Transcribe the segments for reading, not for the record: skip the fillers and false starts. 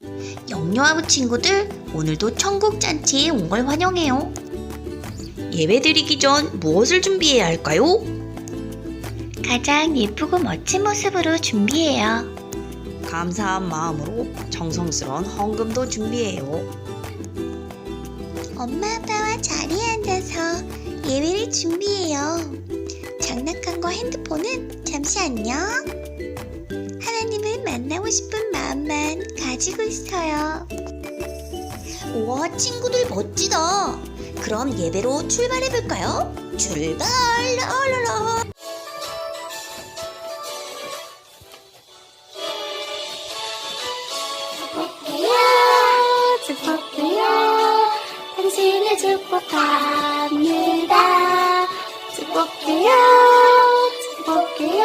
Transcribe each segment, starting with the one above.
영유아부 친구들, 오늘도 천국잔치에 온 걸 환영해요. 예배드리기 전 무엇을 준비해야 할까요? 가장 예쁘고 멋진 모습으로 준비해요. 감사한 마음으로 정성스러운 헌금도 준비해요. 엄마 아빠와 자리에 앉아서 예배를 준비해요. 장난감과 핸드폰은 잠시 안녕. 하나님을 만나고 싶은 마음만 가지고 있어요. 우와, 친구들 멋지다. 그럼 예배로 출발해볼까요? 출발! 라라라. 축복해요. 당신을 축복합니다. 축복해요. 축복해요.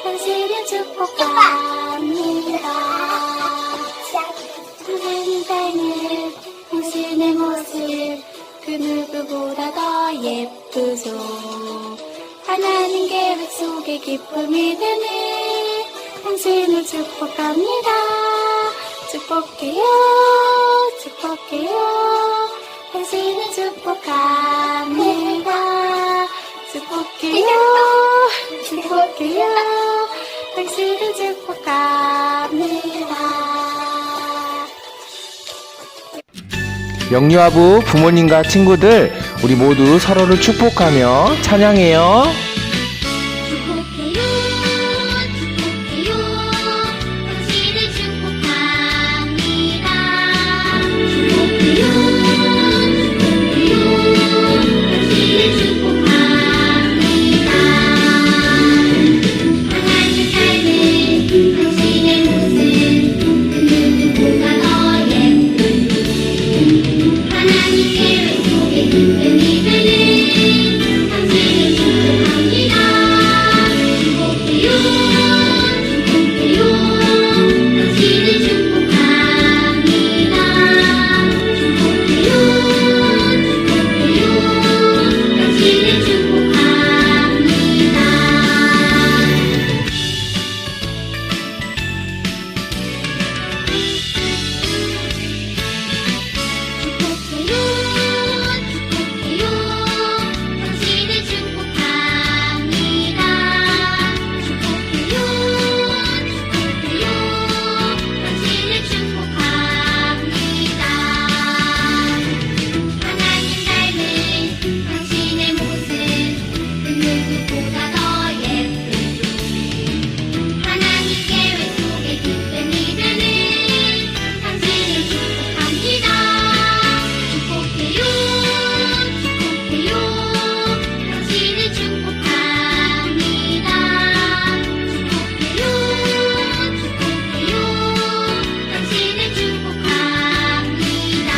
당신을 축복합니다. 당신이 닮은 당신의 모습 그 누구보다 더 예쁘죠. 하나님 계획 속에 기쁨이 되는 당신을 축복합니다. 축복해요. 축복해요. 당신을 축복합니다. 축복해요. 축복해요. 당신을 축복합니다. 영유아부 부모님과 친구들, 우리 모두 서로를 축복하며 찬양해요. 축복해요. 축복해요. 당신을 축복합니다. 축복해요. 축복해요. 당신을 축복합니다. 하나님 닮은 당신의 모습 그 누구보다 더 예쁘죠. 하나님 계획 속에 기쁨이 되는 당신을 축복합니다. 축복해요. 축복해요. 당신을 축복합니다. 축복해요. 축복해요. 당신을 축복합니다.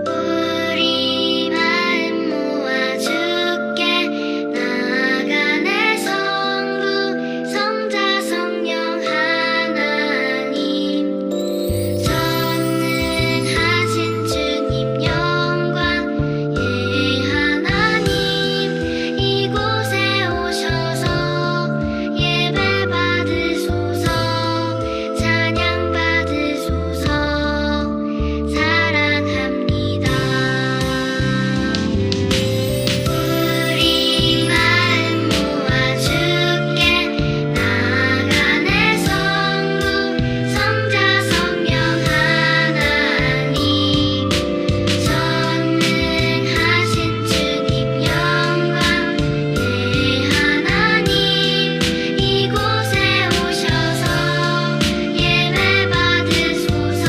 우리 마음 모아 주께 나아가네. 성부 성자 성령 하나님 전능하신 주님 영광 예 하나님 이곳에 오셔서 예배 받으소서 찬양 받으소서 사랑합니다. 우리 마음 모아 주께 나아가네. 성부 성자 성령 하나님 전능하신 주님 영광 예 하나님 이곳에 오셔서 예배 받으소서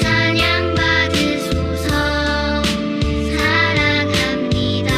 찬양 받으소서 사랑합니다.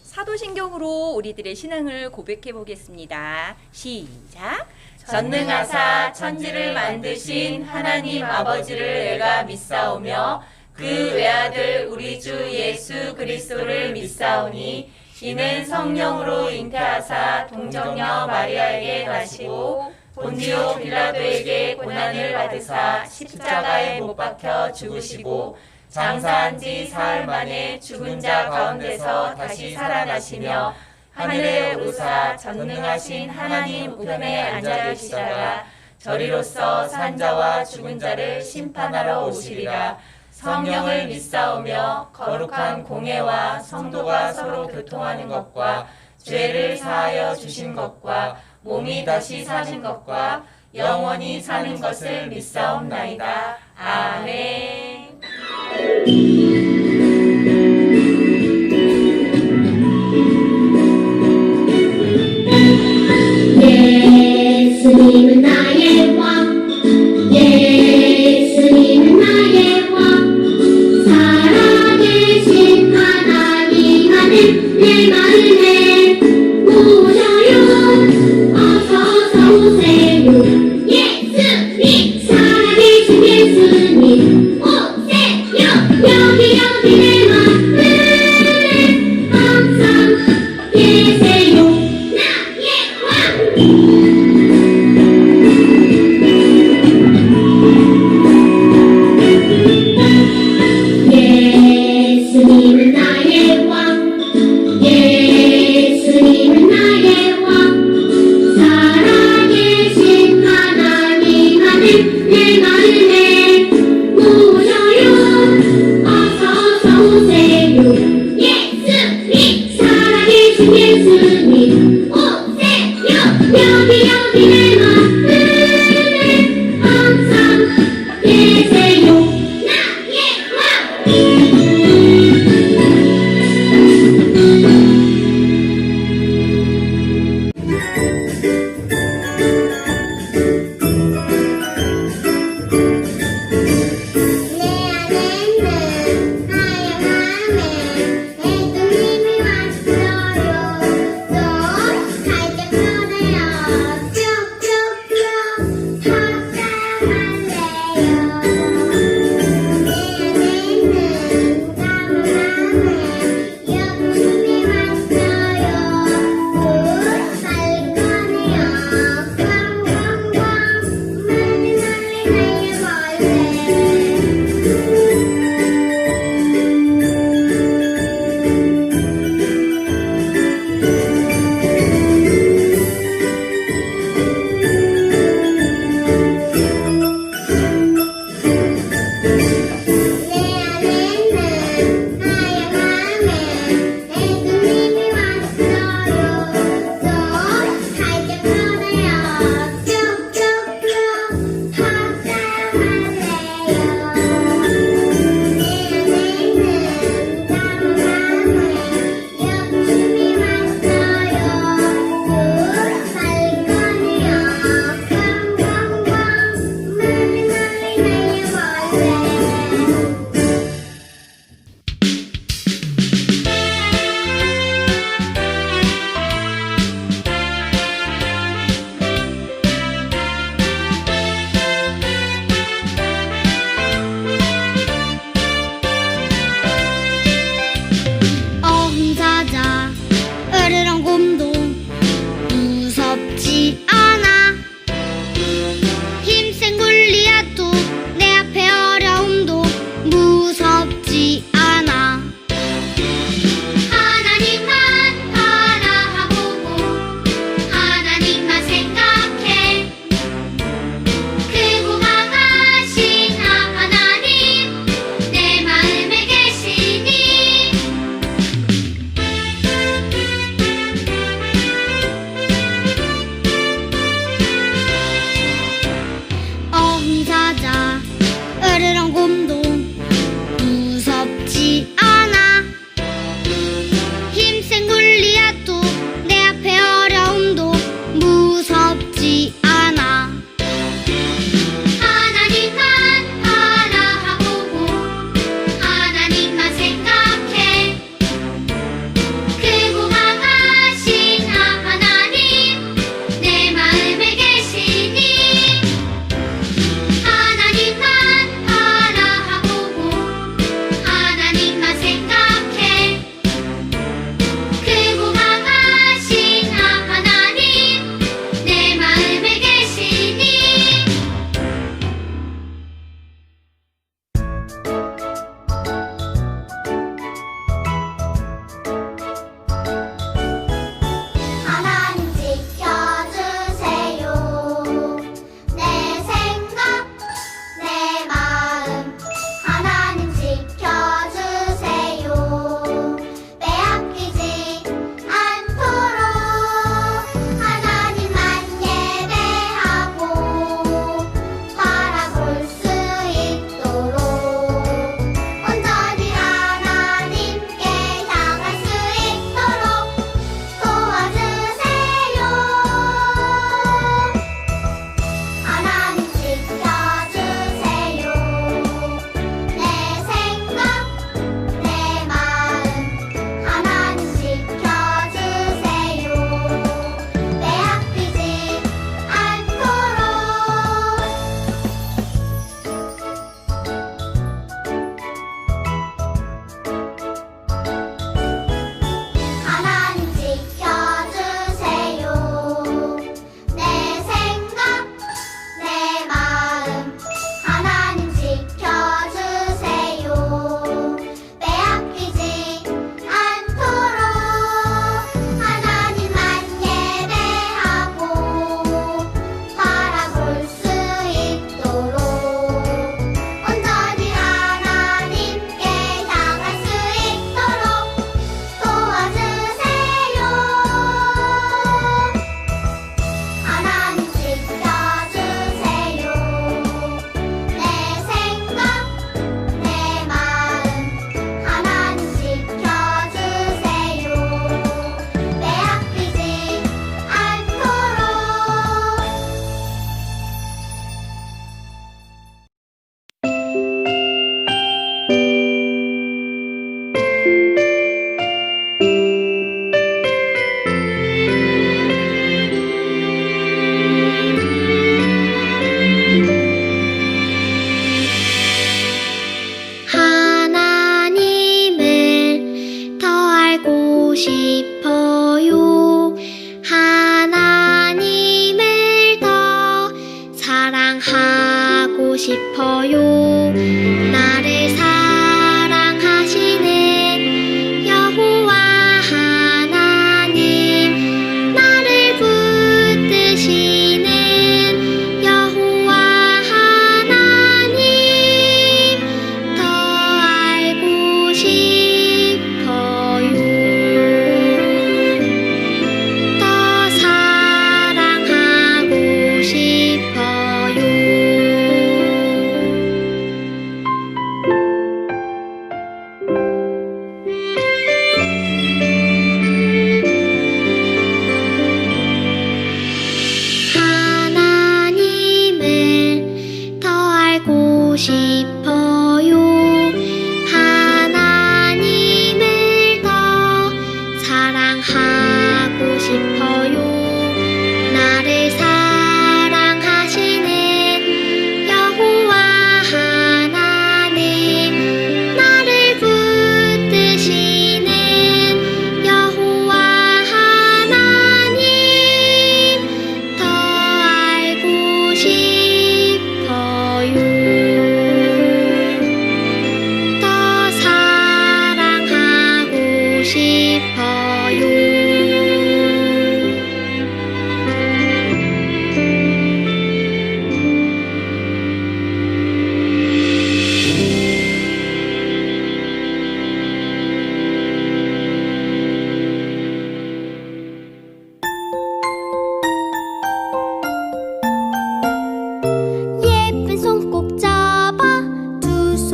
사도신경으로 우리들의 신앙을 고백해 보겠습니다. 시작. 전능하사 천지를 만드신 하나님 아버지를 내가 믿사오며 그 외아들 우리 주 예수 그리스도를 믿사오니 이는 성령으로 잉태하사 동정녀 마리아에게 나시고 본디오 빌라도에게 고난을 받으사 십자가에 못 박혀 죽으시고 장사한 지 사흘 만에 죽은 자 가운데서 다시 살아나시며 하늘에 오르사 전능하신 하나님 우편에 앉아 계시다가 저리로서 산자와 죽은 자를 심판하러 오시리라. 성령을 믿사오며 거룩한 공회와 성도가 서로 교통하는 것과 죄를 사하여 주신 것과 몸이 다시 사는 것과 영원히 사는 것을 믿사옵나이다. 아멘. 예수님은 나의 왕, 예수님은 나의 왕, 살아계신 하나님 아들 내 마음에 오셔요. 어서서 오세요. 예수님, 살아계신 예수님 오세요. 여기 내 마음에 항상 계세요. 나의 왕. 예수님은 나의 왕, 예수님은 나의 왕, 살아계신 하나님 아들 내 마음에 오셔요. 어서서 오세요. 예수님, 살아계신 예수님 오세요. 여기 내 마음에 항상 계세요. 나의 왕.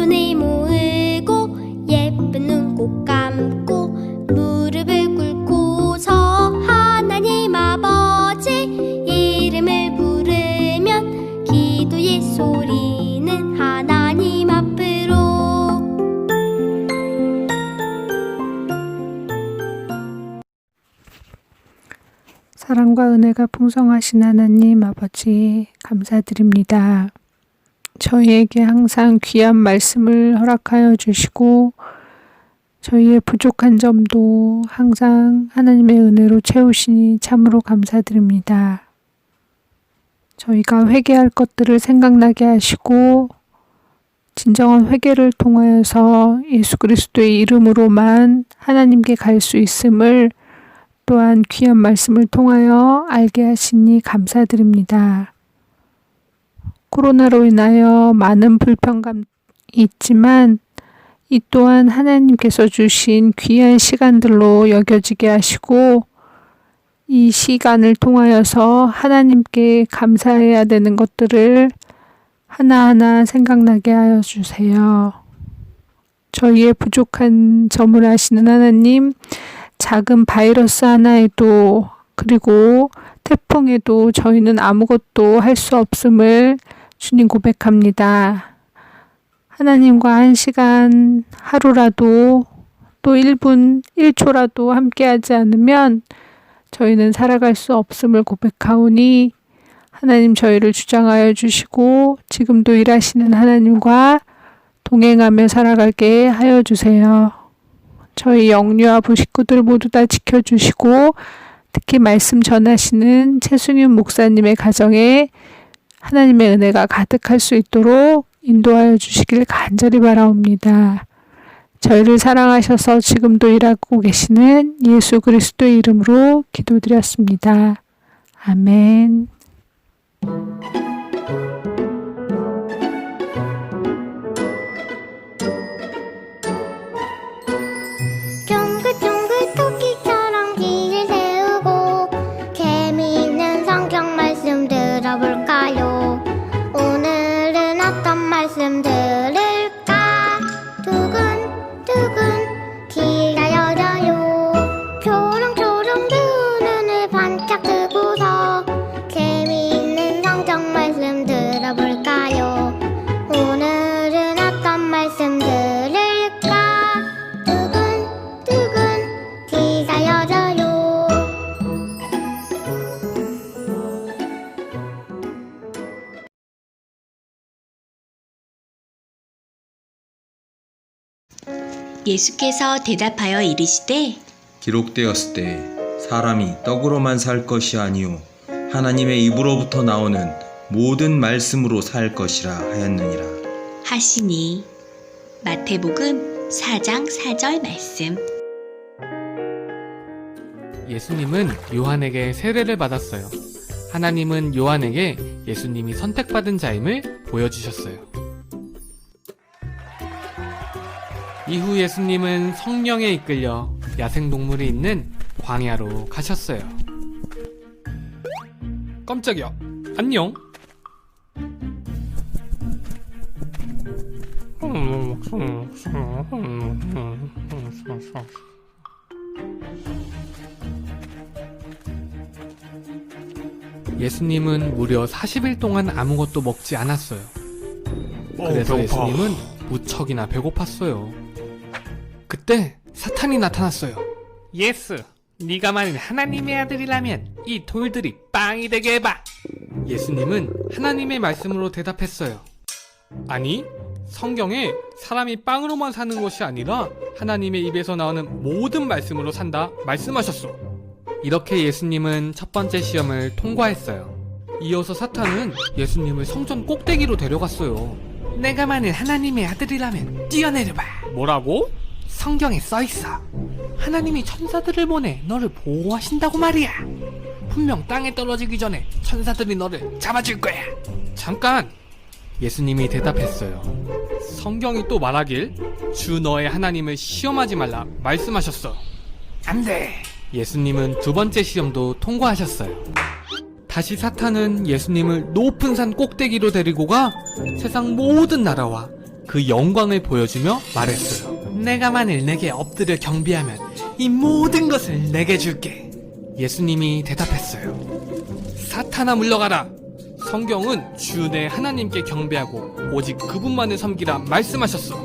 손을 모으고 예쁜 눈 꼭 감고 무릎을 꿇고서 하나님 아버지 이름을 부르면 기도의 소리는 하나님 앞으로. 사랑과 은혜가 풍성하신 하나님 아버지 감사드립니다. 저희에게 항상 귀한 말씀을 허락하여 주시고 저희의 부족한 점도 항상 하나님의 은혜로 채우시니 참으로 감사드립니다. 저희가 회개할 것들을 생각나게 하시고 진정한 회개를 통하여서 예수 그리스도의 이름으로만 하나님께 갈 수 있음을 또한 귀한 말씀을 통하여 알게 하시니 감사드립니다. 코로나로 인하여 많은 불편감이 있지만 이 또한 하나님께서 주신 귀한 시간들로 여겨지게 하시고 이 시간을 통하여서 하나님께 감사해야 되는 것들을 하나하나 생각나게 하여 주세요. 저희의 부족한 점을 아시는 하나님, 작은 바이러스 하나에도 그리고 태풍에도 저희는 아무것도 할 수 없음을 주님 고백합니다. 하나님과 한 시간 하루라도 또 1분 1초라도 함께하지 않으면 저희는 살아갈 수 없음을 고백하오니 하나님 저희를 주장하여 주시고 지금도 일하시는 하나님과 동행하며 살아가게 하여 주세요. 저희 영유아 부식구들 모두 다 지켜주시고 특히 말씀 전하시는 최승윤 목사님의 가정에 하나님의 은혜가 가득할 수 있도록 인도하여 주시길 간절히 바라옵니다. 저희를 사랑하셔서 지금도 일하고 계시는 예수 그리스도의 이름으로 기도드렸습니다. 아멘. 쫑긋쫑긋 토끼처럼 길을 세우고 재미있는 성경 말씀 들어볼까요? 오늘은 어떤 말씀 들을까? 두근두근 귀가 열려요. 초롱초롱 두 눈을 반짝 뜨고서 재미있는 성경 말씀 들어볼까요? 오늘은 어떤 말씀 들을까? 두근두근 귀가 열려요. 예수께서 대답하여 이르시되 기록되었을 때 사람이 떡으로만 살 것이 아니요 하나님의 입으로부터 나오는 모든 말씀으로 살 것이라 하였느니라 하시니. 마태복음 4장 4절 말씀. 예수님은 요한에게 세례를 받았어요. 하나님은 요한에게 예수님이 선택받은 자임을 보여주셨어요. 이후 예수님은 성령에 이끌려 야생동물이 있는 광야로 가셨어요. 깜짝이야. 안녕. 예수님은 무려 40일 동안 아무것도 먹지 않았어요. 그래서 예수님은 무척이나 배고팠어요. 그때 사탄이 나타났어요. 예수, 네가 만일 하나님의 아들이라면 이 돌들이 빵이 되게 해봐. 예수님은 하나님의 말씀으로 대답했어요. 아니, 성경에 사람이 빵으로만 사는 것이 아니라 하나님의 입에서 나오는 모든 말씀으로 산다 말씀하셨어. 이렇게 예수님은 첫 번째 시험을 통과했어요. 이어서 사탄은 예수님을 성전 꼭대기로 데려갔어요. 내가 만일 하나님의 아들이라면 뛰어내려봐. 뭐라고? 성경에 써있어. 하나님이 천사들을 보내 너를 보호하신다고 말이야. 분명 땅에 떨어지기 전에 천사들이 너를 잡아줄 거야. 잠깐! 예수님이 대답했어요. 성경이 또 말하길 주 너의 하나님을 시험하지 말라 말씀하셨어. 안 돼! 예수님은 두 번째 시험도 통과하셨어요. 다시 사탄은 예수님을 높은 산 꼭대기로 데리고 가 세상 모든 나라와 그 영광을 보여주며 말했어요. 내가 만일 내게 엎드려 경배하면 이 모든 것을 내게 줄게. 예수님이 대답했어요. 사탄아 물러가라. 성경은 주 내 하나님께 경배하고 오직 그분만을 섬기라 말씀하셨어.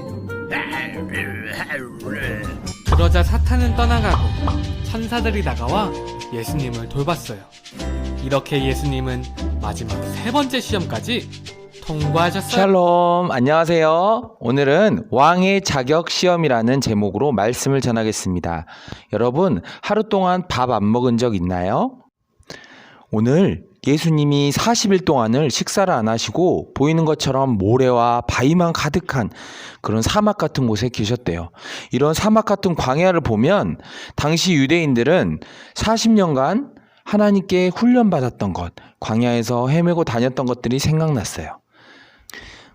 그러자 사탄은 떠나가고 천사들이 다가와 예수님을 돌봤어요. 이렇게 예수님은 마지막 3번째 시험까지 통과하셨어요. 샬롬, 안녕하세요. 오늘은 왕의 자격 시험이라는 제목으로 말씀을 전하겠습니다. 여러분, 하루 동안 밥 안 먹은 적 있나요? 오늘 예수님이 40일 동안을 식사를 안 하시고 보이는 것처럼 모래와 바위만 가득한 그런 사막 같은 곳에 계셨대요. 이런 사막 같은 광야를 보면 당시 유대인들은 40년간 하나님께 훈련받았던 것, 광야에서 헤매고 다녔던 것들이 생각났어요.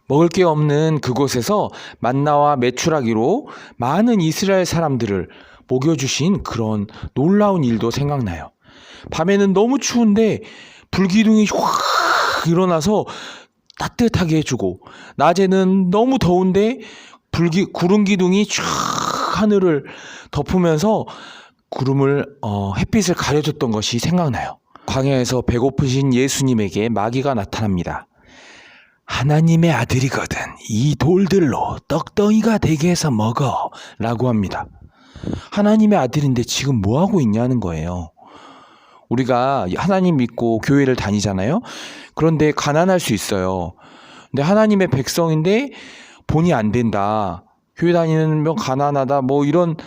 먹을 게 없는 그곳에서 만나와 메추라기로 많은 이스라엘 사람들을 먹여주신 그런 놀라운 일도 생각나요. 밤에는 너무 추운데 불기둥이 확 일어나서 따뜻하게 해주고, 낮에는 너무 더운데 구름 기둥이 쫙 하늘을 덮으면서 햇빛을 가려줬던 것이 생각나요. 광야에서 배고프신 예수님에게 마귀가 나타납니다. 하나님의 아들이거든 이 돌들로 떡덩이가 되게 해서 먹어 라고 합니다. 하나님의 아들인데 지금 뭐하고 있냐는 거예요. 우리가 하나님 믿고 교회를 다니잖아요. 그런데 가난할 수 있어요. 근데 하나님의 백성인데 본이 안 된다. 교회 다니면 가난하다. 뭐 이런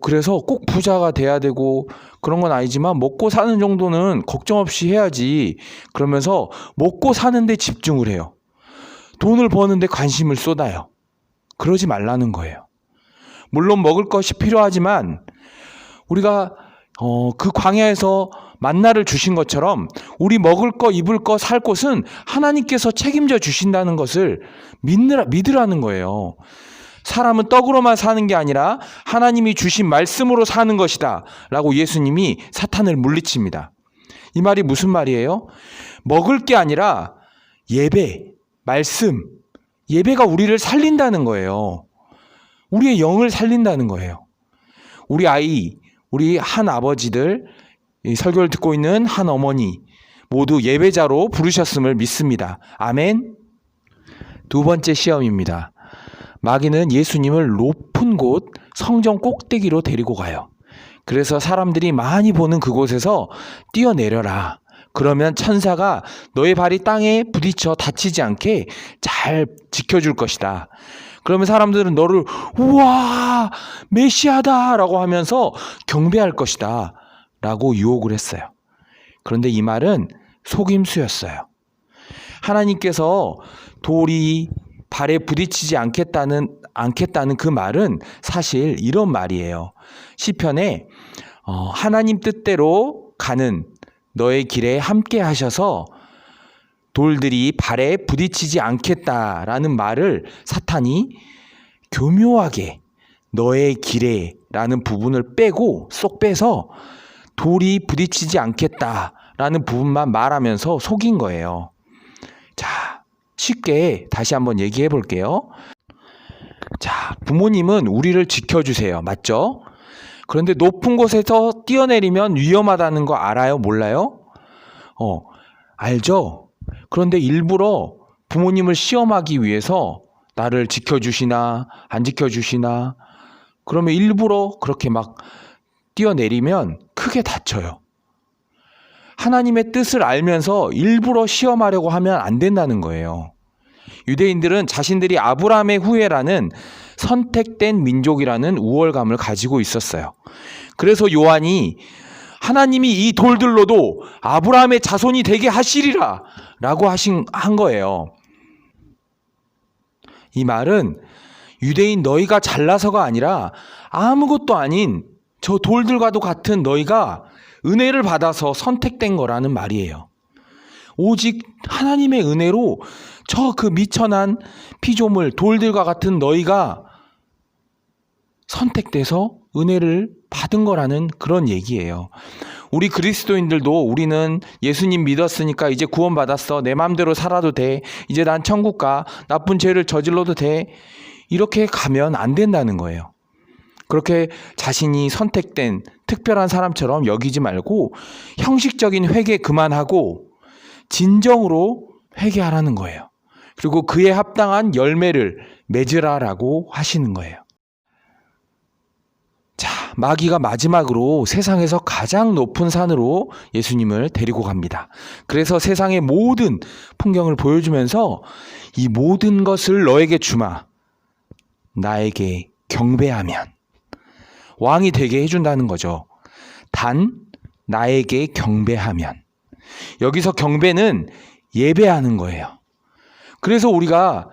그래서 꼭 부자가 돼야 되고 그런 건 아니지만 먹고 사는 정도는 걱정 없이 해야지. 그러면서 먹고 사는데 집중을 해요. 돈을 버는데 관심을 쏟아요. 그러지 말라는 거예요. 물론 먹을 것이 필요하지만 우리가 그 광야에서 만나를 주신 것처럼 우리 먹을 거, 입을 거, 살 곳은 하나님께서 책임져 주신다는 것을 믿으라는 거예요. 사람은 떡으로만 사는 게 아니라 하나님이 주신 말씀으로 사는 것이다 라고 예수님이 사탄을 물리칩니다. 이 말이 무슨 말이에요? 먹을 게 아니라 예배, 말씀, 예배가 우리를 살린다는 거예요. 우리의 영을 살린다는 거예요. 우리 한 아버지들, 이 설교를 듣고 있는 한 어머니 모두 예배자로 부르셨음을 믿습니다. 아멘. 2번째 시험입니다. 마귀는 예수님을 높은 곳 성전 꼭대기로 데리고 가요. 그래서 사람들이 많이 보는 그곳에서 뛰어내려라. 그러면 천사가 너의 발이 땅에 부딪혀 다치지 않게 잘 지켜줄 것이다. 그러면 사람들은 너를 우와 메시아다 라고 하면서 경배할 것이다 라고 유혹을 했어요. 그런데 이 말은 속임수였어요. 하나님께서 돌이 발에 부딪히지 않겠다는 그 말은 사실 이런 말이에요. 시편에 하나님 뜻대로 가는 너의 길에 함께 하셔서 돌들이 발에 부딪히지 않겠다라는 말을 사탄이 교묘하게 너의 길에 라는 부분을 빼고 쏙 빼서 돌이 부딪히지 않겠다라는 부분만 말하면서 속인 거예요. 자, 쉽게 다시 한번 얘기해 볼게요. 자, 부모님은 우리를 지켜주세요. 맞죠? 그런데 높은 곳에서 뛰어내리면 위험하다는 거 알아요? 몰라요? 알죠? 그런데 일부러 부모님을 시험하기 위해서 나를 지켜주시나 안 지켜주시나 그러면 일부러 그렇게 막 뛰어내리면 크게 다쳐요. 하나님의 뜻을 알면서 일부러 시험하려고 하면 안 된다는 거예요. 유대인들은 자신들이 아브라함의 후예라는 선택된 민족이라는 우월감을 가지고 있었어요. 그래서 요한이 하나님이 이 돌들로도 아브라함의 자손이 되게 하시리라 라고 한 거예요. 이 말은 유대인 너희가 잘나서가 아니라 아무것도 아닌 저 돌들과도 같은 너희가 은혜를 받아서 선택된 거라는 말이에요. 오직 하나님의 은혜로 저 그 미천한 피조물 돌들과 같은 너희가 선택돼서 은혜를 받은 거라는 그런 얘기예요. 우리 그리스도인들도 우리는 예수님 믿었으니까 이제 구원받았어. 내 마음대로 살아도 돼. 이제 난 천국 가. 나쁜 죄를 저질러도 돼. 이렇게 가면 안 된다는 거예요. 그렇게 자신이 선택된 특별한 사람처럼 여기지 말고 형식적인 회개 그만하고 진정으로 회개하라는 거예요. 그리고 그에 합당한 열매를 맺으라라고 하시는 거예요. 자, 마귀가 마지막으로 세상에서 가장 높은 산으로 예수님을 데리고 갑니다. 그래서 세상의 모든 풍경을 보여주면서 이 모든 것을 너에게 주마. 나에게 경배하면. 왕이 되게 해준다는 거죠. 단 나에게 경배하면. 여기서 경배는 예배하는 거예요. 그래서 우리가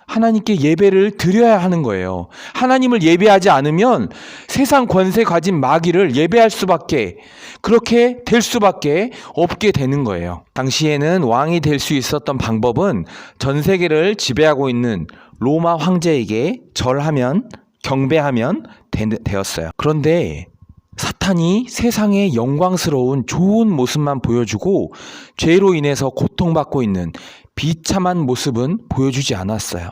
하나님께 예배를 드려야 하는 거예요. 하나님을 예배하지 않으면 세상 권세 가진 마귀를 예배할 수밖에, 그렇게 될 수밖에 없게 되는 거예요. 당시에는 왕이 될 수 있었던 방법은 전 세계를 지배하고 있는 로마 황제에게 절하면, 경배하면 되었어요. 그런데 사탄이 세상의 영광스러운 좋은 모습만 보여주고 죄로 인해서 고통받고 있는 비참한 모습은 보여주지 않았어요.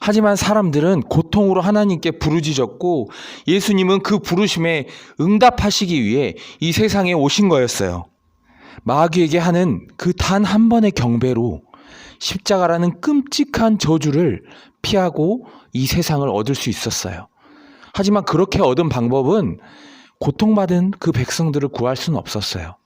하지만 사람들은 고통으로 하나님께 부르짖었고 예수님은 그 부르심에 응답하시기 위해 이 세상에 오신 거였어요. 마귀에게 하는 그 단 한 번의 경배로 십자가라는 끔찍한 저주를 피하고 이 세상을 얻을 수 있었어요. 하지만 그렇게 얻은 방법은 고통받은 그 백성들을 구할 수는 없었어요.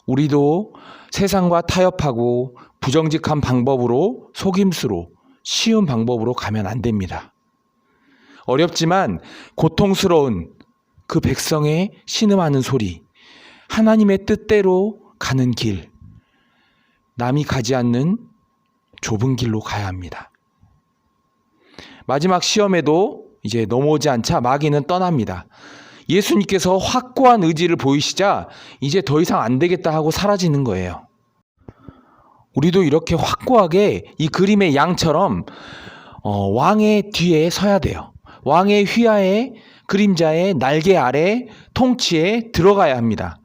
우리도 세상과 타협하고 부정직한 방법으로, 속임수로, 쉬운 방법으로 가면 안 됩니다. 어렵지만 고통스러운 그 백성의 신음하는 소리, 하나님의 뜻대로 가는 길, 남이 가지 않는 좁은 길로 가야 합니다. 마지막 시험에도 이제 넘어오지 않자 마귀는 떠납니다. 예수님께서 확고한 의지를 보이시자 이제 더 이상 안 되겠다 하고 사라지는 거예요. 우리도 이렇게 확고하게 이 그림의 양처럼 왕의 뒤에 서야 돼요. 왕의 휘하에, 그림자의 날개 아래, 통치에 들어가야 합니다.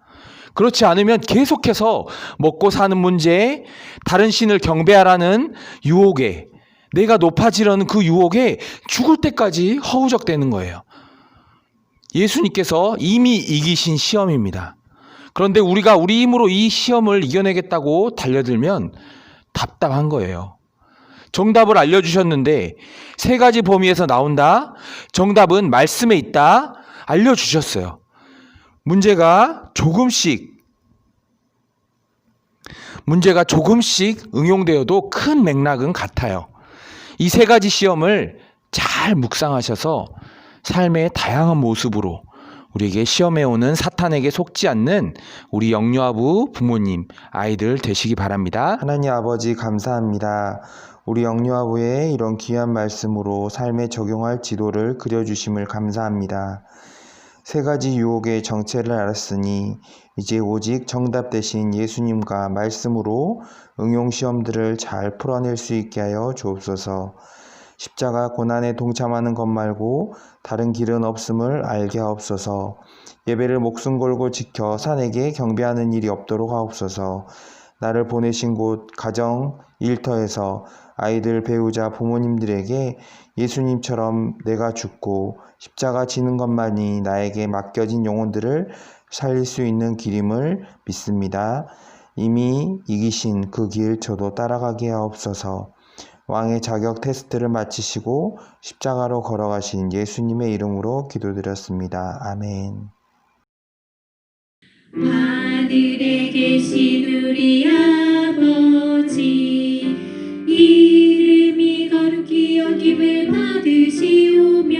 그렇지 않으면 계속해서 먹고 사는 문제에, 다른 신을 경배하라는 유혹에, 내가 높아지려는 그 유혹에 죽을 때까지 허우적대는 거예요. 예수님께서 이미 이기신 시험입니다. 그런데 우리가 우리 힘으로 이 시험을 이겨내겠다고 달려들면 답답한 거예요. 정답을 알려주셨는데 3가지 범위에서 나온다. 정답은 말씀에 있다. 알려주셨어요. 문제가 조금씩 응용되어도 큰 맥락은 같아요. 이 3가지 시험을 잘 묵상하셔서 삶의 다양한 모습으로 우리에게 시험에 오는 사탄에게 속지 않는 우리 영유아부 부모님, 아이들 되시기 바랍니다. 하나님 아버지 감사합니다. 우리 영유아부의 이런 귀한 말씀으로 삶에 적용할 지도를 그려주심을 감사합니다. 3가지 유혹의 정체를 알았으니 이제 오직 정답 대신 예수님과 말씀으로 응용시험들을 잘 풀어낼 수 있게 하여 주옵소서. 십자가 고난에 동참하는 것 말고 다른 길은 없음을 알게 하옵소서. 예배를 목숨 걸고 지켜 산에게 경배하는 일이 없도록 하옵소서. 나를 보내신 곳, 가정, 일터에서 아이들, 배우자, 부모님들에게 예수님처럼 내가 죽고 십자가 지는 것만이 나에게 맡겨진 영혼들을 살릴 수 있는 길임을 믿습니다. 이미 이기신 그 길 저도 따라가게 하옵소서. 왕의 자격 테스트를 마치시고 십자가로 걸어가신 예수님의 이름으로 기도드렸습니다. 아멘. 하늘에 계신 우리 아버지, 이름이 거룩히 여김을 받으시오며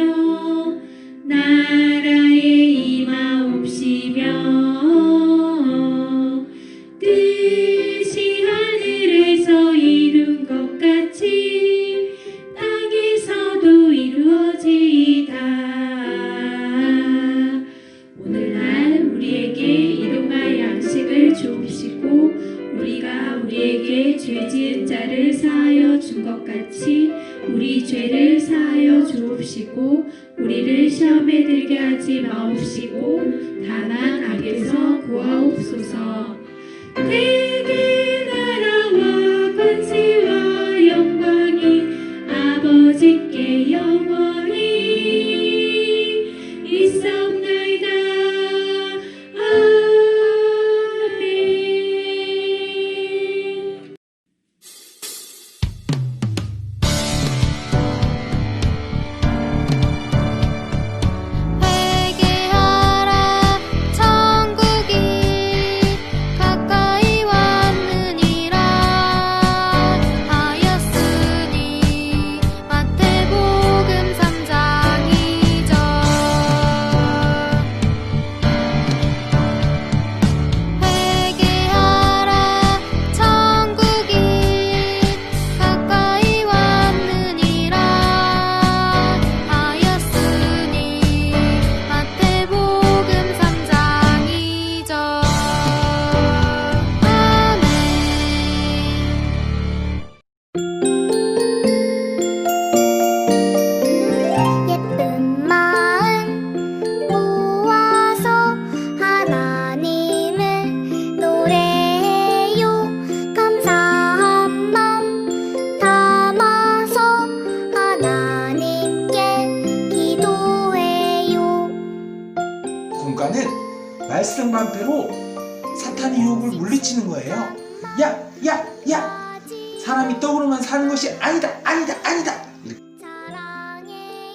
나라에 임하옵시며 뜻이 하늘에서 이룬 것 같이 땅에서도 이루어지이다. 오늘날 우리에게 일용할 양식을 주옵시고 우리가 우리에게 죄 지은 자를 사하여 준 것 같이 우리 죄를 사하여 주옵시고 우리를 시험에 들게 하지 마옵시고 다만 악에서 구하옵소서. 대개 나라와 권세와 영광이 아버지께 영원히 있사옵나이다. 아멘. 회개하라 천국이 가까이 왔느니라 하였으니 마태복음 3장 2절. 회개하라 천국이 가까이 왔느니라 하였으니 마태복음 3장 2절. 아멘. 예쁜 마음 모아서 하나님을 노래해요. 감사한 맘 담아서 하나님께 기도해요. 공간은 말씀 반패로 사탄의 유혹을 물리치는 거예요. 야! 사람이 떡으로만 사는 것이 아니다.